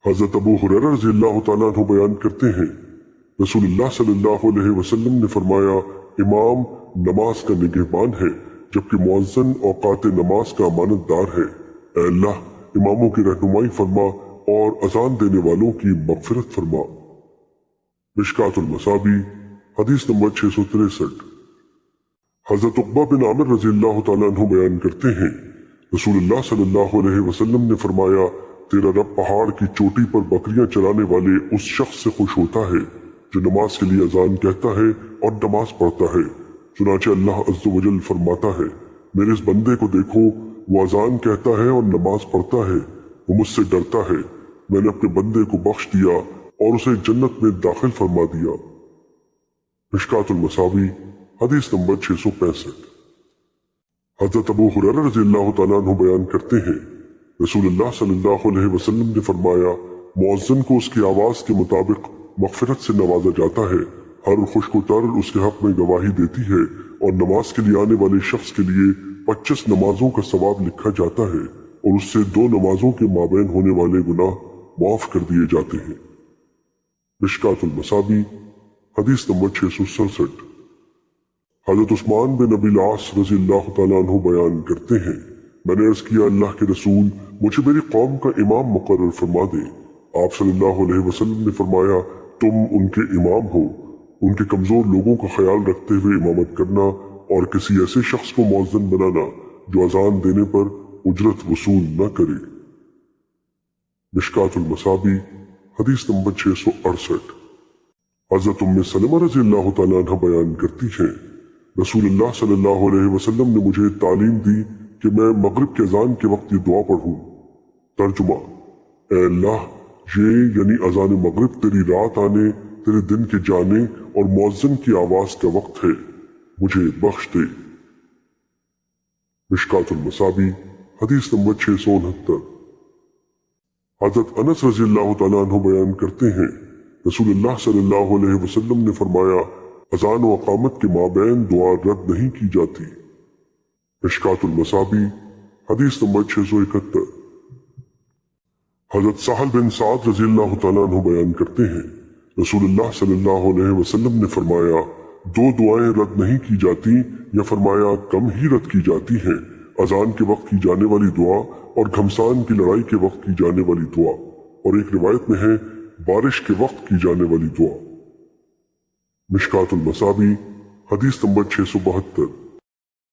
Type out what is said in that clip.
حضرت ابو ہریرہ رضی اللہ تعالیٰ عنہ بیان کرتے ہیں، رسول اللہ صلی اللہ علیہ وسلم نے فرمایا، امام نماز کا نگہبان ہے جبکہ مؤذن اوقات نماز کا امانت دار ہے۔ اے اللہ، اماموں کی رہنمائی فرما اور اذان دینے والوں کی مغفرت فرما۔ مشکوٰۃ المصابیح حدیث نمبر 663۔ حضرت عقبہ بن عامر رضی اللہ تعالیٰ عنہ بیان کرتے ہیں، رسول اللہ صلی اللہ علیہ وسلم نے فرمایا، تیرا رب پہاڑ کی چوٹی پر بکریاں چرانے والے اس شخص سے خوش ہوتا ہے جو نماز کے لیے اذان کہتا ہے اور نماز پڑھتا ہے۔ چنانچہ اللہ عز و جل فرماتا ہے، میرے اس بندے کو دیکھو، وہ اذان کہتا ہے اور نماز پڑھتا ہے، وہ مجھ سے ڈرتا ہے، میں نے اپنے بندے کو بخش دیا اور اسے جنت میں داخل فرما دیا۔ مشکوٰۃ المصابیح حدیث نمبر 665۔ حضرت ابو ہریرہ رضی اللہ تعالیٰ عنہ بیان کرتے ہیں، رسول اللہ صلی اللہ علیہ وسلم نے فرمایا، مؤذن کو اس کی آواز کے مطابق مغفرت سے نوازا جاتا ہے، ہر خشک و تر اس کے حق میں گواہی دیتی ہے اور نماز کے لیے آنے والے شخص کے لیے 25 نمازوں کا ثواب لکھا جاتا ہے اور اس سے 2 نمازوں کے مابین ہونے والے گناہ معاف کر دیے جاتے ہیں۔ مشکوٰۃ المصابیح حدیث نمبر 667۔ حضرت عثمان بن ابی العاص رضی اللہ تعالیٰ عنہ بیان کرتے ہیں، میں نے عرض کیا، اللہ کے رسول، مجھے میری قوم کا امام مقرر فرما دے۔ آپ صلی اللہ علیہ وسلم نے فرمایا، تم ان کے امام ہو، ان کے کمزور لوگوں کا خیال رکھتے ہوئے امامت کرنا اور کسی ایسے شخص کو مؤذن بنانا جو اذان دینے پر اجرت وصول نہ کرے۔ مشکوٰۃ المصابیح حدیث نمبر 668۔ حضرت ام سلمہ رضی اللہ تعالیٰ عنہ بیان کرتی ہیں، رسول اللہ صلی اللہ علیہ وسلم نے مجھے تعلیم دی کہ میں مغرب کے اذان کے وقت یہ دعا پڑھوں۔ ترجمہ: اے اللہ، یہ یعنی اذان مغرب تیری رات آنے، تیرے دن کے جانے اور مؤذن کی آواز کا وقت ہے، مجھے بخش دے۔ مشکوٰۃ المصابیح حدیث نمبر 669۔ حضرت انس رضی اللہ تعالیٰ عنہ بیان کرتے ہیں، رسول اللہ صلی اللہ علیہ وسلم نے فرمایا، اذان و اقامت کے مابین دعا رد نہیں کی جاتی۔ مشکوٰۃ المصابیح حدیث نمبر 671۔ حضرت سہل بن سعد رضی اللہ تعالیٰ عنہ بیان کرتے ہیں، رسول اللہ صلی اللہ علیہ وسلم نے فرمایا، 2 دعائیں رد نہیں کی جاتی، یا فرمایا کم ہی رد کی جاتی ہیں، اذان کے وقت کی جانے والی دعا اور گھمسان کی لڑائی کے وقت کی جانے والی دعا، اور ایک روایت میں ہے بارش کے وقت کی جانے والی دعا۔ مشکوٰۃ المصابیح حدیث نمبر 672۔